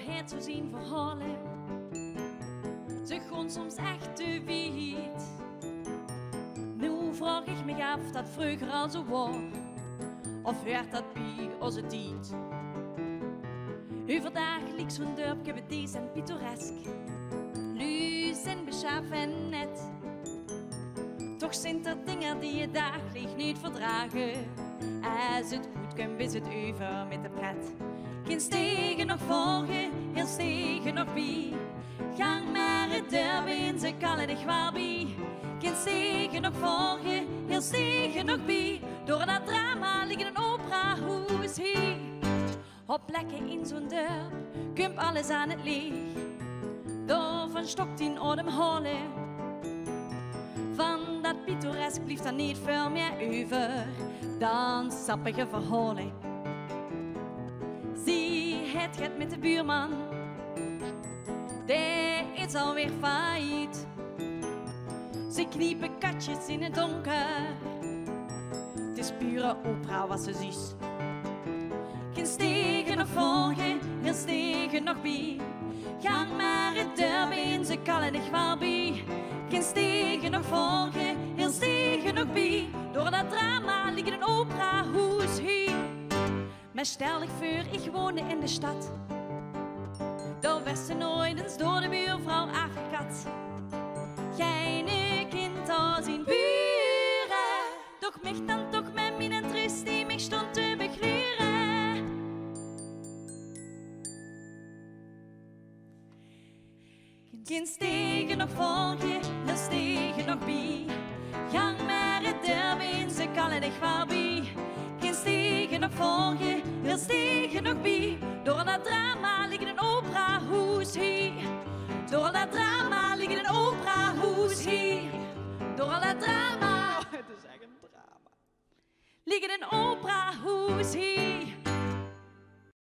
het zo zien verhalen. Ze gaan soms echt te wiet. Nu vraag ik me af dat vroeger al zo was, of werd dat bij onze tijd? Overdag ligt zo'n dorpje bedeesd en pittoresk, luus en beschaafd en net. Toch zijn er dingen die je dagelijks niet verdragen. Als het goed komt is het over met de pret. Geen stegen nog volgen, heel stegen nog bij. Gang maar het dorp in, ze kallen dich waar bij. Geen stegen nog volgen, heel stegen nog bij. Door dat drama ligt een operahoes hier. Op plekken in zo'n dorp komt alles aan het licht. Door van stokt in ademhalen. Van dat pittoresk blijft er niet veel meer over dan sappige verhalen. Zie het gaat met de buurman, die is alweer failliet. Ze kniepen katjes in het donker, het is pure opera wat ze ziet. Geen stegen nog volgen, heel stegen nog bij. Gang maar het dorp in, ze kallen dich wel bij. Geen stegen nog volgen, heel stegen nog bij. Door dat drama ligt een operahoes hier. Maar stel ik voor, ik woonde in de stad. Daar werd ze nooit eens door de buurvrouw afgekat. Geen kind als in buren, doch mich dan toch met mijn trist die mich stond te bekleren. Geen stegen nog volgen, heel stegen nog bij. Gang maar het dorp in, ze kallen dich wel bij. Geen stegen nog volgen, heel stegen nog bij. Door dat drama ligt een operahoes hier. Door dat drama ligt een operahoes hier. Door dat drama, Het is echt een drama. ligt een operahoes hier.